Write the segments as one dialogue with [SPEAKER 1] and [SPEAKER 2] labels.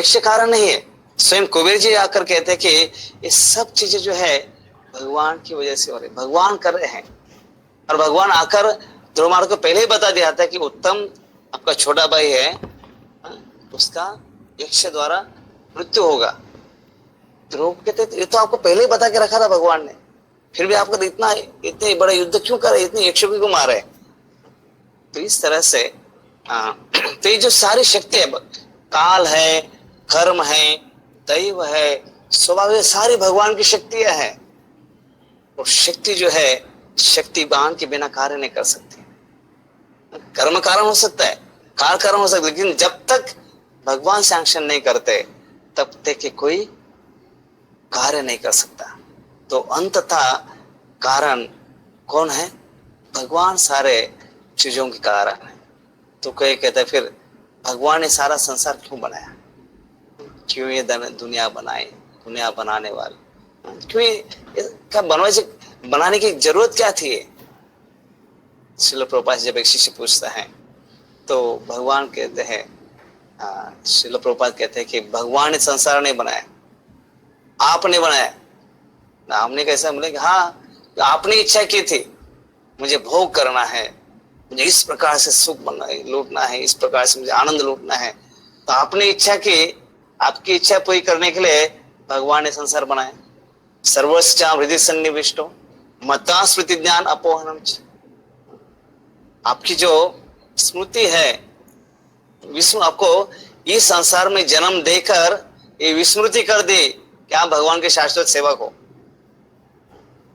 [SPEAKER 1] यक्ष कारण नहीं है। स्वयं कुबेर जी आकर कहते हैं कि ये सब चीजें जो है भगवान की वजह से हो रही, भगवान कर रहे हैं। और भगवान आकर ध्रुव को पहले ही बता दिया था कि उत्तम आपका छोटा भाई है, उसका यक्ष द्वारा मृत्यु होगा। ध्रुव कहते ये तो आपको पहले ही बता के रखा था भगवान ने, फिर भी आपको इतने बड़ा युद्ध क्यों कर रहे, इतने यक्षों को मारे। तो इस तरह से तो ये जो सारी शक्ति है, काल है, कर्म है, दैव है, स्वभाव है, सारी भगवान की शक्तियां हैं। और शक्ति जो है शक्तिवान के बिना कार्य नहीं कर सकती। कर्म कारण हो सकता है, काल कारण हो सकता है, लेकिन जब तक भगवान सैंक्शन नहीं करते तब तक कोई कार्य नहीं कर सकता। तो अंततः कारण कौन है? भगवान सारे चीजों के कारण है। तो कोई कहता है फिर भगवान ने सारा संसार क्यों बनाया, क्यों ये दुनिया बनाई, दुनिया बनाने वाले क्यों, क्या बनाने की जरूरत क्या थी? श्रील प्रभुपाद जब एक शिष्य पूछता है तो भगवान कहते हैं, श्रील प्रभुपाद कहते हैं कि भगवान ने संसार नहीं बनाया, आपने बनाया। हमने कैसा बोले कि हाँ, आपने इच्छा की थी मुझे भोग करना है, मुझे इस प्रकार से सुख लूटना है, इस प्रकार से मुझे आनंद लूटना है। तो आपने इच्छा की, आपकी इच्छा पूरी करने के लिए भगवान ने संसार बनाया। सर्वस्या हृदय सन्निविष्टो मता स्मृति ज्ञान अपोहनम। आपकी जो स्मृति है, विष्णु आपको इस संसार में जन्म देकर ये विस्मृति कर दी कि आप भगवान के शाश्वत सेवक हो।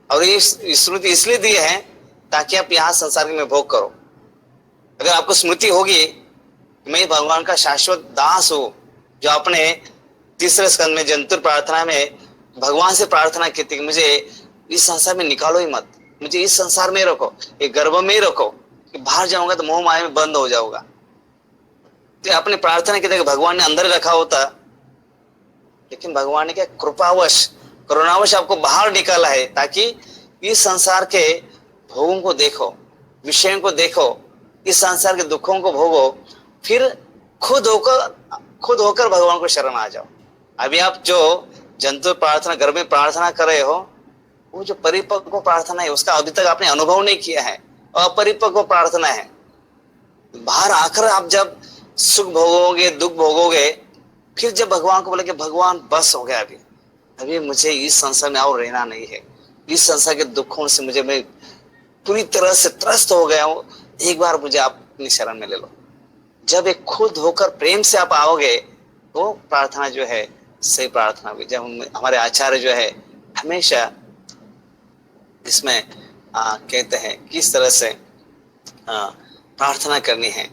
[SPEAKER 1] और ये स्मृति इसलिए दी है ताकि आप यहाँ संसार में भोग करो। अगर आपको स्मृति होगी मैं भगवान का शाश्वत दास हूं, जो अपने तीसरे स्कंद में जंतुर प्रार्थना में भगवान से प्रार्थना की थी कि मुझे इस संसार में निकालो ही मत, मुझे इस संसार में रखो, एक गर्भ में ही रखो, कि बाहर जाऊंगा तो मोह माया में बंद हो जाऊंगा। तो अपने प्रार्थना की थी भगवान ने अंदर रखा होता, लेकिन भगवान ने क्या कृपावश करुणावश आपको बाहर निकाला है ताकि इस संसार के भोगों को देखो, विषयों को देखो, इस संसार के दुखों को भोगो, फिर खुद होकर भगवान को शरण आ जाओ। अभी आप जो जंतु प्रार्थना घर में प्रार्थना कर रहे हो, वो जो परिपक्व प्रार्थना है उसका अभी तक आपने अनुभव नहीं किया है, अपरिपक्व प्रार्थना है। बाहर आकर आप जब सुख भोगोगे, दुख भोगोगे, फिर जब भगवान को बोले कि भगवान बस हो गया, अभी मुझे इस संसार में और रहना नहीं है, इस संसार के दुखों से मैं पूरी तरह से त्रस्त हो गया हूं, एक बार मुझे आप अपनी शरण में ले लो। जब एक खुद होकर प्रेम से आप आओगे तो प्रार्थना जो है सही प्रार्थना होगी। जब हमारे आचार्य जो है हमेशा इसमें कहते हैं किस तरह से प्रार्थना करनी है।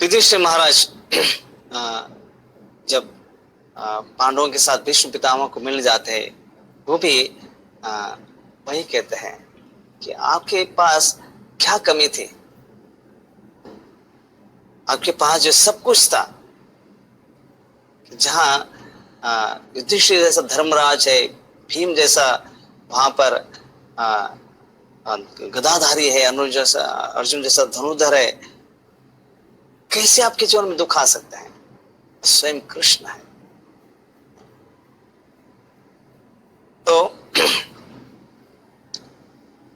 [SPEAKER 1] युधिष्ठिर महाराज जब पांडवों के साथ भीष्म पितामह को मिल जाते हैं, वो भी वही कहते हैं कि आपके पास क्या कमी थी, आपके पास जो सब कुछ था, जहां युधिष्ठिर जैसा धर्मराज है, भीम जैसा वहां पर गदाधारी है, अर्जुन जैसा धनुधर है, कैसे आपके जीवन में दुख आ सकता है? स्वयं कृष्ण है। तो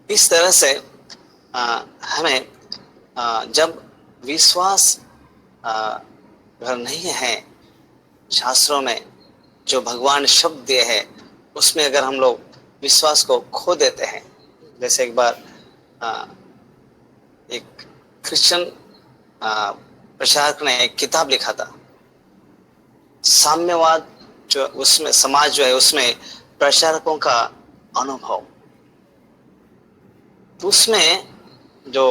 [SPEAKER 1] इस तरह से हमें जब विश्वास अगर नहीं है, शास्त्रों में जो भगवान शब्द दिए हैं उसमें अगर हम लोग विश्वास को खो देते हैं, जैसे एक बार एक क्रिश्चियन प्रचारक ने एक किताब लिखा था, साम्यवाद, जो उसमें समाज जो है उसमें प्रचारकों का अनुभव। तो उसमें जो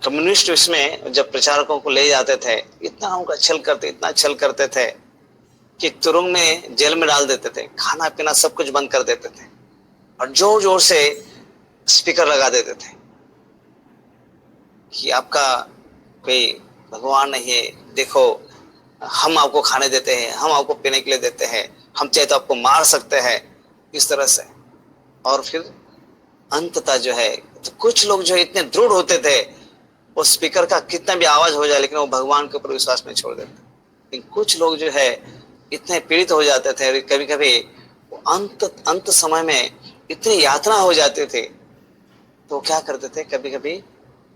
[SPEAKER 1] कम्युनिस्ट उसमें जब प्रचारकों को ले जाते थे, इतना उनका छल करते थे कि तुरुंग में जेल में डाल देते थे, खाना पीना सब कुछ बंद कर देते थे और जोर जोर से स्पीकर लगा देते थे कि आपका कोई भगवान नहीं है, देखो हम आपको खाने देते हैं, हम आपको पीने के लिए देते हैं, हम चाहे तो आपको मार सकते हैं, इस तरह से। और फिर अंततः जो है तो कुछ लोग जो इतने दृढ़ होते थे, वो स्पीकर का कितना भी आवाज हो जाए लेकिन वो भगवान के ऊपर विश्वास नहीं छोड़ देते, कुछ लोग जो है इतने पीड़ित हो जाते थे, कभी कभी अंत अंत समय में इतनी यातना हो जाते थे, तो क्या करते थे, कभी कभी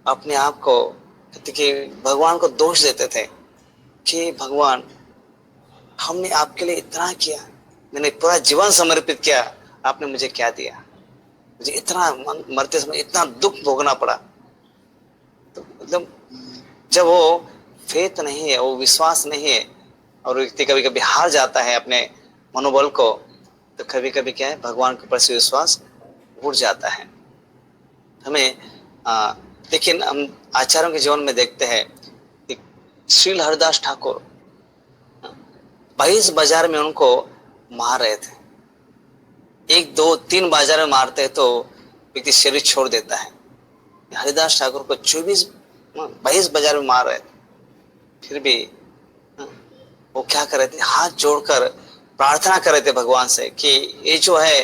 [SPEAKER 1] अपने आप को कि भगवान को दोष देते थे कि भगवान, हमने आपके लिए इतना किया, मैंने पूरा जीवन समर्पित किया, आपने मुझे क्या दिया, मुझे इतना मरते समय इतना दुख भोगना पड़ा। तो मतलब जब वो फेथ नहीं है, वो विश्वास नहीं है, और व्यक्ति कभी कभी हार जाता है अपने मनोबल को, तो कभी कभी क्या है, भगवान के ऊपर से विश्वास उठ जाता है। हमें लेकिन हम आचार्यों के जीवन में देखते हैं कि श्रील हरिदास ठाकुर 22 बाजार में उनको मार रहे थे, 1 2 3 बाजार में मारते हैं तो व्यक्ति शरीर छोड़ देता है। हरिदास ठाकुर को 22 बाजार में मार रहे थे, फिर भी वो क्या कर रहे थे, हाथ जोड़कर प्रार्थना कर रहे थे भगवान से कि ये जो है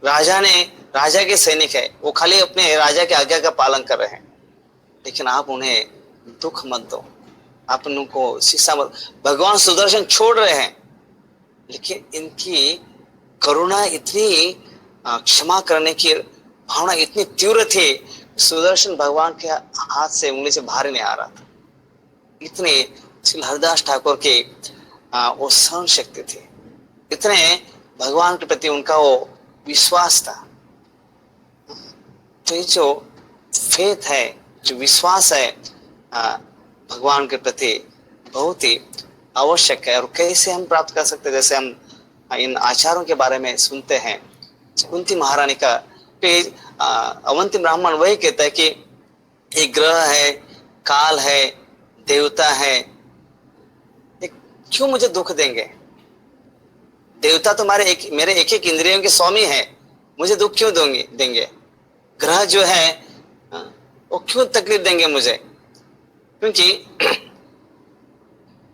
[SPEAKER 1] राजा के सैनिक है, वो खाली अपने राजा की आज्ञा का पालन कर रहे हैं, लेकिन आप उन्हें दुख मत दो, आप उनको शिक्षा मत। भगवान सुदर्शन छोड़ रहे हैं, लेकिन इनकी करुणा इतनी, क्षमा करने की भावना इतनी तीव्र थी, सुदर्शन भगवान के हाथ से, उंगली से बाहर नहीं आ रहा था। इतने श्री हरिदास ठाकुर के वो सहन शक्ति थी, इतने भगवान के प्रति उनका वो विश्वास था। तो ये जो फेथ है, जो विश्वास है भगवान के प्रति, बहुत ही आवश्यक है। और कैसे हम प्राप्त कर सकते हैं, जैसे हम इन आचारों के बारे में सुनते हैं, कुंती महारानी का अवंती ब्राह्मण वही कहता है कि एक ग्रह है, काल है, देवता है, क्यों मुझे दुख देंगे? देवता तो मेरे एक एक इंद्रियों के स्वामी है, मुझे दुख क्यों देंगे? ग्रह जो है वो क्यों तकलीफ देंगे मुझे? क्योंकि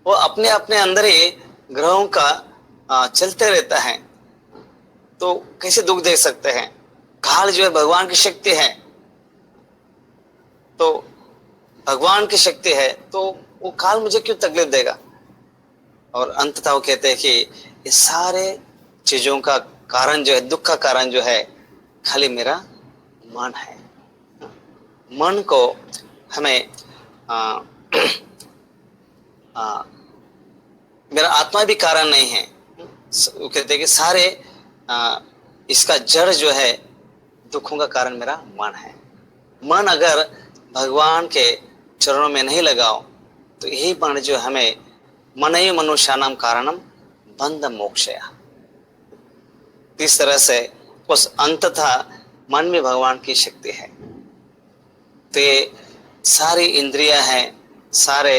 [SPEAKER 1] वो अपने अपने अंदर ही ग्रहों का चलते रहता है, तो कैसे दुख दे सकते हैं? काल जो है भगवान की शक्ति है, तो भगवान की शक्ति है, तो वो काल मुझे क्यों तकलीफ देगा? और अंततः वो कहते हैं कि ये सारे चीजों का कारण जो है, दुख का कारण जो है, खाली मेरा मन है। मन को हमें मेरा आत्मा भी कारण नहीं है। वो कहते हैं कि सारे इसका जड़ जो है, दुखों का कारण मेरा मन है। मन अगर भगवान के चरणों में नहीं लगाओ, तो यही मन जो हमें मनई मनुष्यानाम कारणम बंध मोक्षया, इस तरह से उस अंततः मन में भगवान की शक्ति है। तो ये सारी इंद्रियां हैं, सारे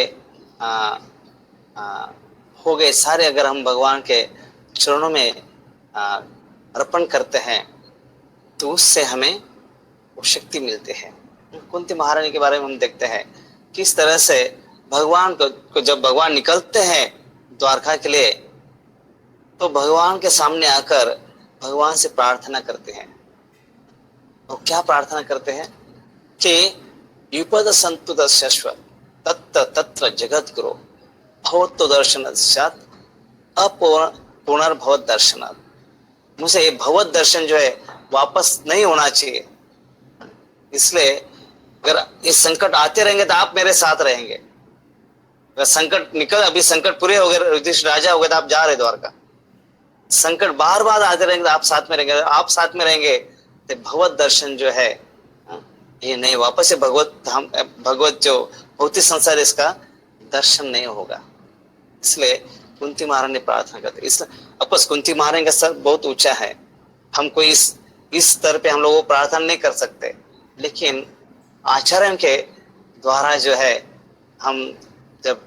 [SPEAKER 1] हो गए सारे, अगर हम भगवान के चरणों में अर्पण करते हैं, तो उससे हमें वो शक्ति मिलती है। कुंती महारानी के बारे में हम देखते हैं किस तरह से भगवान को जब भगवान निकलते हैं द्वारका के लिए, तो भगवान के सामने आकर भगवान से प्रार्थना करते हैं। और क्या प्रार्थना करते हैं कि युपद संतु दस्यश्व तत्र तत्र जगत गुरु भवत्व दर्शन पुनर्भवत दर्शनात्, मुझे भगवत दर्शन जो है वापस नहीं होना चाहिए, इसलिए अगर ये संकट आते रहेंगे तो आप मेरे साथ रहेंगे। अगर संकट निकल, अभी संकट पूरे हो गए, युधिष्ठिर राजा हो गए, तो आप जा रहे द्वारका, संकट बार बार आते रहेंगे तो आप साथ में रहेंगे। आप साथ में रहेंगे तो भगवत दर्शन जो है ये नहीं, वापस से भगवत जो भौतिक संसार, इसका दर्शन नहीं होगा। इसलिए कुंती महारानी ने प्रार्थना करते। इसलिए कुंती महारानी का स्तर बहुत ऊंचा है, हमको इस स्तर पे हम लोग प्रार्थना नहीं कर सकते, लेकिन आचरण के द्वारा जो है, हम जब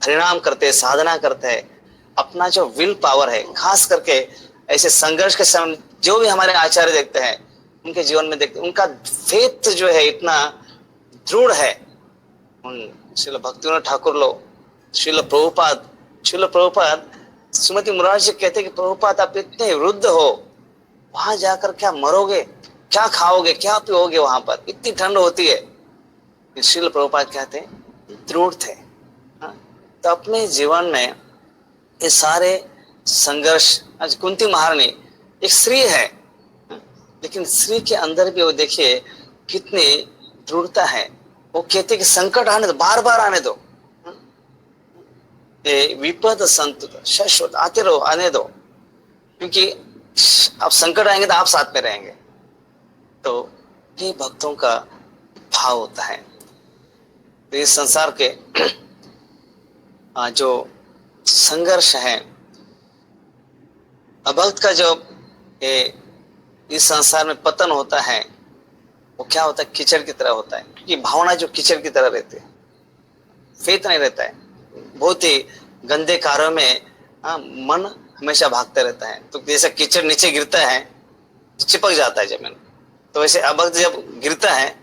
[SPEAKER 1] परिणाम करते हैं, साधना करते हैं, अपना जो विल पावर है, खास करके ऐसे संघर्ष के समय जो भी हमारे आचार्य देखते हैं, उनके जीवन में देखते हैं, उनका फेथ जो है इतना दृढ़ है। श्रील भक्तिविनोद ठाकुर लो, श्रील प्रभुपाद श्रीमती मुरारजी कहते हैं कि प्रभुपाद आप इतने वृद्ध हो, वहां जाकर क्या मरोगे, क्या खाओगे, क्या पियोगे, वहां पर इतनी ठंड होती है। श्रील प्रभुपाद कहते हैं दृढ़ थे, तो अपने जीवन में ये सारे संघर्ष, आज कुंती महारानी एक स्त्री है, लेकिन स्त्री के अंदर भी वो देखिए कितनी दृढ़ता है। वो कहते कि संकट आने दो, बार बार आने दो, ये विपद संत शाश्वत आते रहो, आने दो, क्योंकि अब संकट आएंगे तो आप साथ में रहेंगे। तो ये भक्तों का भाव होता है। तो इस संसार के जो संघर्ष है, अभक्त का जो इस संसार में पतन होता है, वो क्या होता है, कीचड़ की तरह होता है। क्योंकि भावना जो कीचड़ की तरह रहती है, फेत नहीं रहता है, बहुत ही गंदे कार्यों में मन हमेशा भागता रहता है। तो जैसा कीचड़ नीचे गिरता है तो चिपक जाता है जमीन, तो वैसे अभक्त जब गिरता है,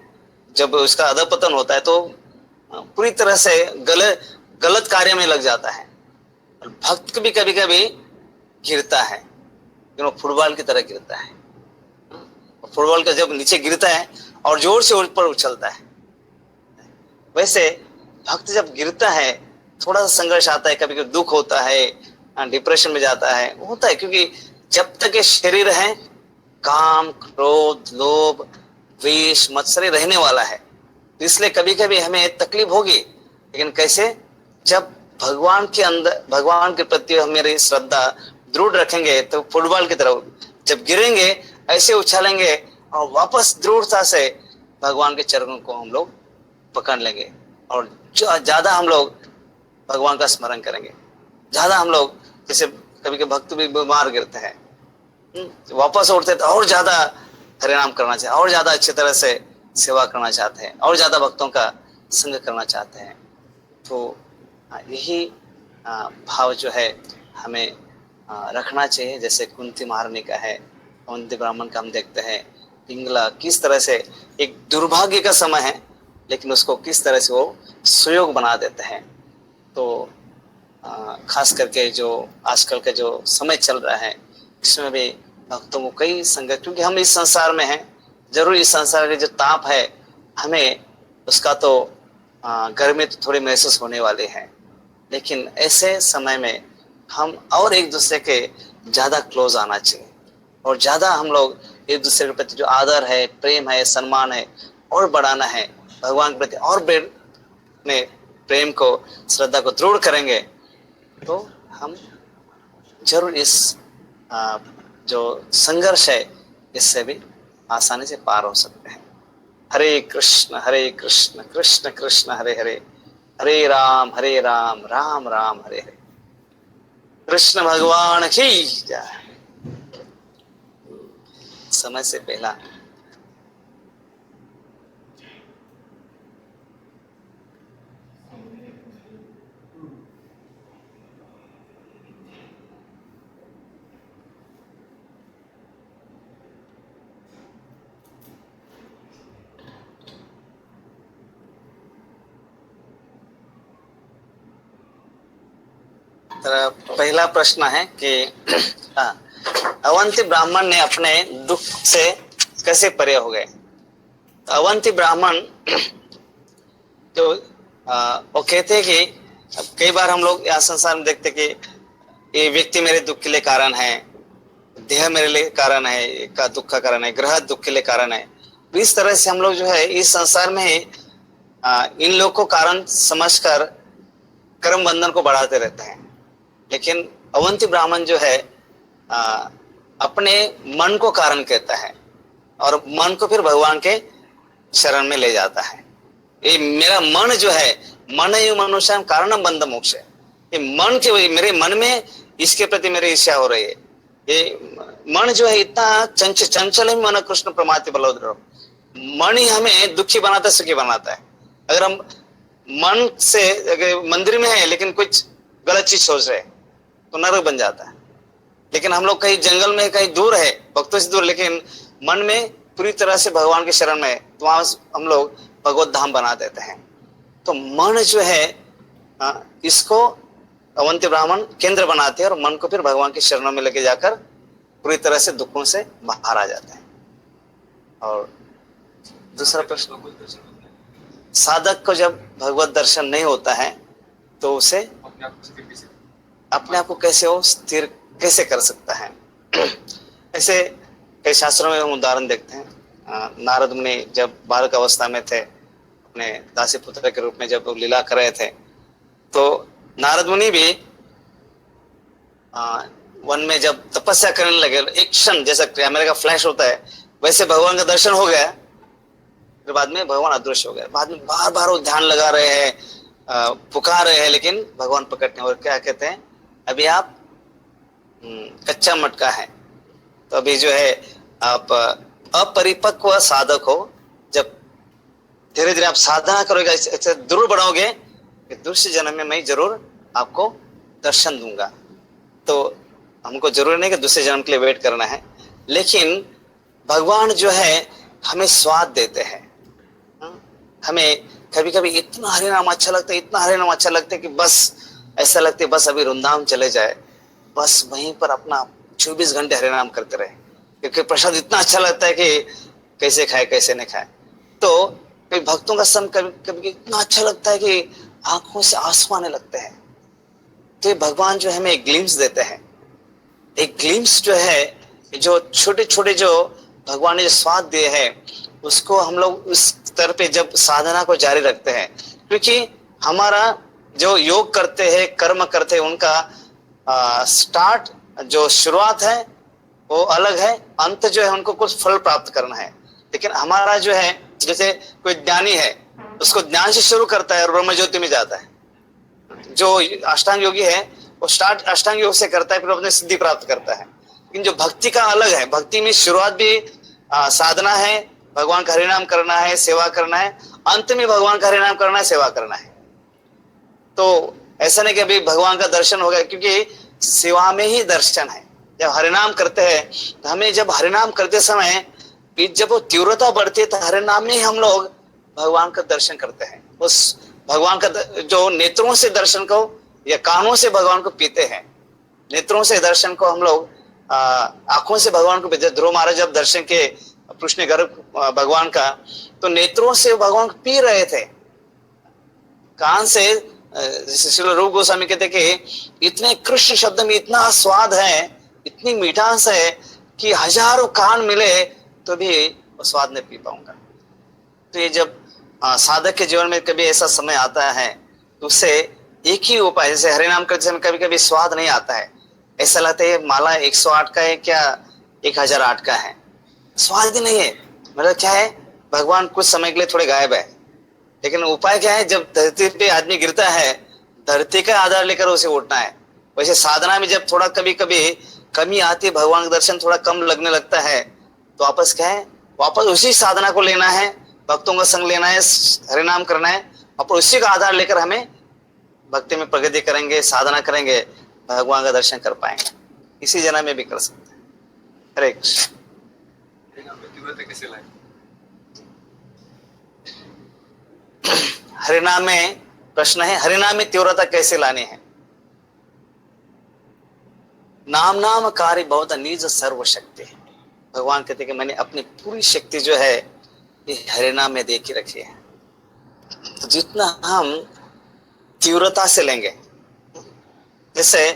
[SPEAKER 1] जब उसका अधपतन होता है, तो पूरी तरह से गलत कार्य में लग जाता है। और भक्त भी कभी कभी गिरता है, फुटबॉल की तरह गिरता है। फुटबॉल का जब नीचे गिरता है और जोर से ऊपर उछलता है, वैसे भक्त जब गिरता है थोड़ा सा संघर्ष आता है, कभी कभी दुख होता है, डिप्रेशन में जाता है, होता है। क्योंकि जब तक ये शरीर है, काम, क्रोध, लोभ, द्वेष, मत्सर रहने वाला है। इसलिए कभी कभी हमें तकलीफ होगी, लेकिन कैसे, जब भगवान के अंदर, भगवान के प्रति हमारी श्रद्धा दृढ़ रखेंगे, तो फुटबॉल की तरह जब गिरेंगे ऐसे उछालेंगे और वापस दृढ़ता से भगवान के चरणों को हम लोग पकड़ लेंगे। और ज्यादा हम लोग भगवान का स्मरण करेंगे, ज्यादा हम लोग, जैसे कभी कभी भक्त भी बीमार गिरते हैं, वापस उठते तो और ज्यादा हरिनाम करना चाहते हैं, और ज्यादा अच्छी तरह से सेवा करना चाहते हैं, और ज्यादा भक्तों का संग करना चाहते हैं। तो यही भाव जो है हमें रखना चाहिए। जैसे कुंती महारानी का है, अवंती ब्राह्मण का हम देखते हैं, पिंगला किस तरह से एक दुर्भाग्य का समय है, लेकिन उसको किस तरह से वो सुयोग बना देते हैं। तो खास करके जो आजकल का जो समय चल रहा है, इसमें भी भक्तों को कई संघर्ष, क्योंकि हम इस संसार में हैं, जरूर इस संसार के जो ताप है हमें उसका तो गर्मी तो थोड़ी महसूस होने वाले हैं, लेकिन ऐसे समय में हम और एक दूसरे के ज्यादा क्लोज आना चाहिए, और ज्यादा हम लोग एक दूसरे के प्रति जो आदर है, प्रेम है, सम्मान है, और बढ़ाना है भगवान के प्रति, और में प्रेम को, श्रद्धा को दृढ़ करेंगे, तो हम जरूर इस जो संघर्ष है इससे भी आसानी से पार हो सकते हैं। हरे कृष्ण कृष्ण कृष्ण हरे हरे, हरे राम राम राम हरे हरे। कृष्ण भगवान की जय। समय से पहला पहला प्रश्न है कि अवंती ब्राह्मण ने अपने दुख से कैसे परे हो गए। अवंती ब्राह्मण जो वो कहते हैं कि कई बार हम लोग यहाँ संसार में देखते कि ये व्यक्ति मेरे दुख के लिए कारण है, देह मेरे लिए कारण है, का दुख का कारण है, ग्रह दुख के लिए कारण है। इस तरह से हम लोग जो है इस संसार में ही इन लोग को कारण समझकर कर्म बंधन को बढ़ाते रहते हैं। लेकिन अवंती ब्राह्मण जो है अपने मन को कारण कहता है, और मन को फिर भगवान के शरण में ले जाता है। ये मेरा मन जो है, मन ही मनुष्य कारणम बंध मोक्ष है। ये मन के, मेरे मन में इसके प्रति मेरी इच्छा हो रही है। ये मन जो है इतना चंचल ही मन कृष्ण प्रमाति बलोद्र, मन ही हमें दुखी बनाता है, सुखी बनाता है। अगर हम मन से मंदिर में है लेकिन कुछ गलत चीज सोच रहे तो नरक बन जाता है। लेकिन हम लोग कहीं जंगल में, कहीं दूर है, भक्तों से दूर, लेकिन मन में पूरी तरह से भगवान के शरण में, तो वहां हम लोग भगवत धाम बना देते हैं। तो मन जो है इसको अवंती ब्राह्मण केंद्र बनाते हैं, और मन को फिर भगवान के शरणों में लेके जाकर पूरी तरह से दुखों से बाहर आ जाते हैं। और दूसरा प्रश्न, साधक को जब भगवत दर्शन नहीं होता है तो उसे अपने आप को कैसे वो स्थिर कैसे कर सकता है। ऐसे कई शास्त्रों में हम उदाहरण देखते हैं। नारद मुनि जब बालक अवस्था में थे, अपने दासी पुत्र के रूप में जब लीला कर रहे थे, तो नारद मुनि भी वन में जब तपस्या करने लगे, एक क्षण जैसा कैमरे का फ्लैश होता है वैसे भगवान का दर्शन हो गया। फिर बाद में भगवान अदृश्य हो गए। बाद में बार बार वो ध्यान लगा रहे हैं, पुकार रहे हैं, लेकिन भगवान प्रकट नहीं। और क्या कहते हैं, अभी आप कच्चा मटका है। तो अभी जो है आप अपरिपक्व साधक हो। जब धीरे धीरे आप साधना करोगे, ऐसे जरूर बढ़ोगे, दूसरे जन्म में मैं जरूर आपको दर्शन दूंगा। तो हमको जरूरी नहीं कि दूसरे जन्म के लिए वेट करना है, लेकिन भगवान जो है हमें स्वाद देते हैं। हमें कभी कभी इतना हरे नाम अच्छा लगता है, इतना हरे नाम अच्छा लगता है कि बस ऐसा लगता है बस अभी वृंदावन चले जाए, बस वहीं पर अपना 24 घंटे हरे नाम करते रहे, क्योंकि प्रसाद इतना अच्छा लगता है कि कैसे खाए कैसे नहीं खाए। तो कई भक्तों का सम कभी कभी इतना अच्छा लगता है कि आंखों से आंसू आने लगते हैं। तो भगवान जो हमें एक ग्लिम्स देते हैं, एक ग्लिम्स जो है, जो छोटे छोटे जो भगवान ने जो स्वाद दिए हैं, उसको हम लोग उस स्तर पे जब साधना को जारी रखते हैं, क्योंकि हमारा जो योग करते हैं, कर्म करते हैं, उनका स्टार्ट जो शुरुआत है वो अलग है, अंत जो है उनको कुछ फल प्राप्त करना है। लेकिन हमारा जो है, जैसे कोई ज्ञानी है, उसको ज्ञान से शुरू करता है और ब्रह्म ज्योति में जाता है। जो अष्टांग योगी है वो स्टार्ट अष्टांग योग से करता है, फिर अपने सिद्धि प्राप्त करता है। लेकिन जो भक्ति का अलग है, भक्ति में शुरुआत भी साधना है, भगवान का हरिनाम करना है, सेवा करना है, अंत में भगवान का हरिनाम करना है, सेवा करना है। तो ऐसा नहीं कि अभी भगवान का दर्शन हो गया, क्योंकि सेवा में ही दर्शन है। जब हरिनाम करते हैं तो हमें, जब हरिनाम करते समय जब वो तीव्रता बढ़ती है, तो हरिनाम में ही हम लोग भगवान का दर्शन करते हैं। उस भगवान का जो नेत्रों से दर्शन को या कानों से भगवान को पीते हैं, नेत्रों से दर्शन को हम लोग आंखों से भगवान को पीते। ध्रुव महाराज जब दर्शन के कृष्ण गर्भ भगवान का, तो नेत्रों से भगवान को पी रहे थे, कान से। जैसे श्रील रूप गोस्वामी कहते कि इतने कृष्ण शब्द में इतना स्वाद है, इतनी मीठास है कि हजारों कान मिले तो भी वो स्वाद नहीं पी पाऊंगा। तो ये जब साधक के जीवन में कभी ऐसा समय आता है, तो उससे एक ही उपाय, जैसे हरिनाम करते समय कभी कभी स्वाद नहीं आता है, ऐसा लगता है माला 108 का है क्या 1008 का है, स्वाद ही नहीं है। मतलब क्या है, भगवान कुछ समय के लिए थोड़े गायब है। लेकिन उपाय क्या है, जब धरती पे आदमी गिरता है, धरती का आधार लेकर उसे उठना है। वैसे साधना में जब थोड़ा कभी कभी कमी आती है, भगवान का दर्शन थोड़ा कम लगने लगता है, तो वापस क्या है, वापस उसी साधना को लेना है, भक्तों का संग लेना है, हरिनाम करना है, और उसी का आधार लेकर हमें भक्ति में प्रगति करेंगे, साधना करेंगे, भगवान का दर्शन कर पाएंगे। इसी जन्म में भी कर सकते हैं। हरे कृष्ण। हरिनाम में प्रश्न है, हरिनाम में तीव्रता कैसे लानी है। नाम कार्य बहुत निज सर्व शक्ति है। भगवान कहते कि मैंने अपनी पूरी शक्ति जो है ये हरिनाम में दे के रखी है। तो जितना हम तीव्रता से लेंगे, जैसे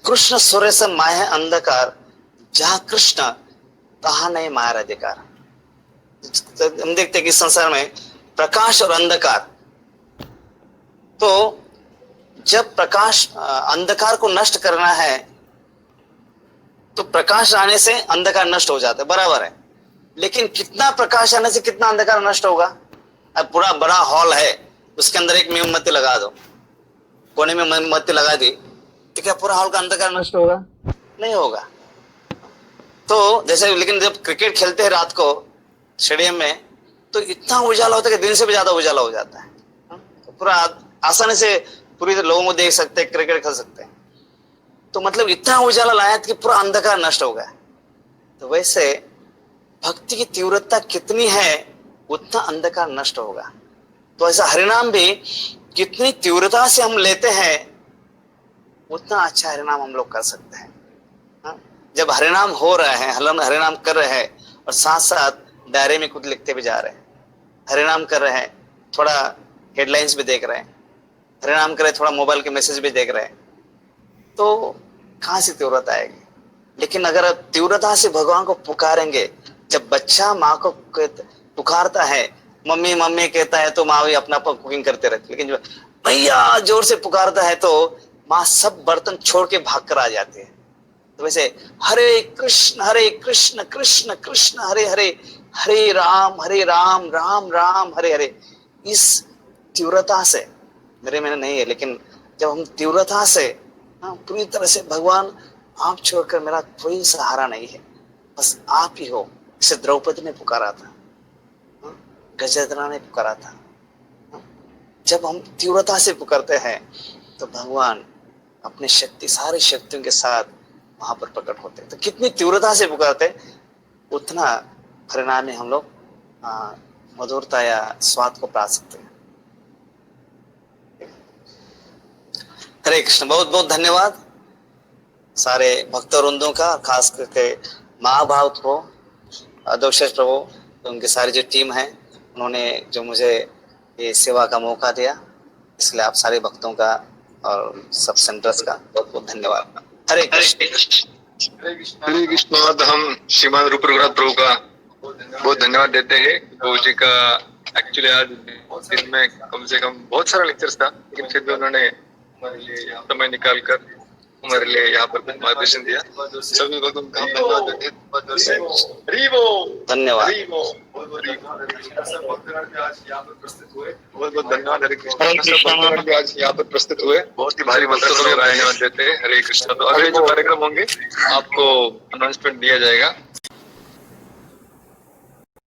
[SPEAKER 1] कृष्ण सूर्य से माया अंधकार, जहां कृष्ण तहां नहीं माया अधिकार। हम देखते कि संसार में प्रकाश और अंधकार, तो जब प्रकाश अंधकार को नष्ट करना है तो प्रकाश आने से अंधकार नष्ट हो जाता है, बराबर है। लेकिन कितना प्रकाश आने से कितना अंधकार नष्ट होगा। अब पूरा बड़ा हॉल है, उसके अंदर एक मोमबत्ती लगा दो, कोने में मोमबत्ती लगा दी, तो क्या पूरा हॉल का अंधकार नष्ट होगा? नहीं होगा। तो जैसे, लेकिन जब क्रिकेट खेलते हैं रात को स्टेडियम में, तो इतना उजाला होता है कि दिन से भी ज्यादा उजाला हो जाता है। तो पूरा आसानी से पूरी लोगों को देख सकते हैं, क्रिकेट खेल सकते हैं। तो मतलब इतना उजाला लाया कि पूरा अंधकार नष्ट हो गया। तो वैसे भक्ति की तीव्रता कितनी है उतना अंधकार नष्ट होगा। तो ऐसा हरिनाम भी कितनी तीव्रता से हम लेते हैं उतना अच्छा हरिनाम हम लोग कर सकते हैं। जब हरिनाम हो रहा है, हरिनाम कर रहे हैं और साथ साथ डायरी में कुछ लिखते भी जा रहे हैं, हरिनाम कर रहे हैं, थोड़ा हेडलाइंस भी देख रहे हैं, हरे नाम करे थोड़ा मोबाइल के मैसेज भी देख रहे हैं, तो कहाँ से तीव्रता आएगी? लेकिन अगर तीव्रता से भगवान को पुकारेंगे, जब बच्चा माँ को पुकारता है, मम्मी मम्मी कहता है, तो माँ भी अपना कुकिंग करते रहती है। लेकिन जब भैया जोर से पुकारता है तो माँ सब बर्तन छोड़ के भाग कर आ जाती है। तो वैसे हरे कृष्ण कृष्ण कृष्ण हरे हरे, हरे राम राम राम हरे हरे, इस तीव्रता से, मेरे में नहीं है, लेकिन जब हम तीव्रता से पूरी तरह से भगवान आप छोड़कर मेरा कोई सहारा नहीं है, बस आप ही हो, इसे द्रौपदी ने पुकारा था, गजद्रथा ने पुकारा था। जब हम तीव्रता से पुकारते हैं तो भगवान अपने शक्ति, सारी शक्तियों के साथ वहां पर प्रकट होते हैं। तो कितनी तीव्रता से पुकारते उतना परिणाम में हम लोग मधुरता या स्वाद को पा सकते हैं। हरे कृष्ण। बहुत बहुत धन्यवाद सारे भक्तवृंदों का, खास करके महाभारत को अधोक्षज प्रभु, तो उनकी सारी जो टीम है, उन्होंने जो मुझे ये सेवा का मौका दिया, इसलिए आप सारे भक्तों का और सब सेंटर्स का बहुत बहुत धन्यवाद। हरे कृष्ण।
[SPEAKER 2] हरे कृष्ण। हम श्रीमान रूप रघुनाथ प्रभु का बहुत धन्यवाद देते हैं। प्रभु जी का एक्चुअली आज दिन में कम से कम बहुत सारा लेक्चर्स था, लेकिन फिर भी उन्होंने समय निकाल कर हमारे लिए यहाँ पर मार्गदर्शन दिया। सभी भक्तों का धन्यवाद देते हैं।
[SPEAKER 1] धन्यवाद।
[SPEAKER 2] बहुत बहुत धन्यवाद। हरे कृष्ण। सब भक्तगण जो आज यहाँ पर प्रस्तुत हुए, बहुत ही भारी मात्रा में धन्यवाद देते हैं। हरे कृष्ण। तो अगले जो कार्यक्रम होंगे आपको अनाउंसमेंट दिया जाएगा।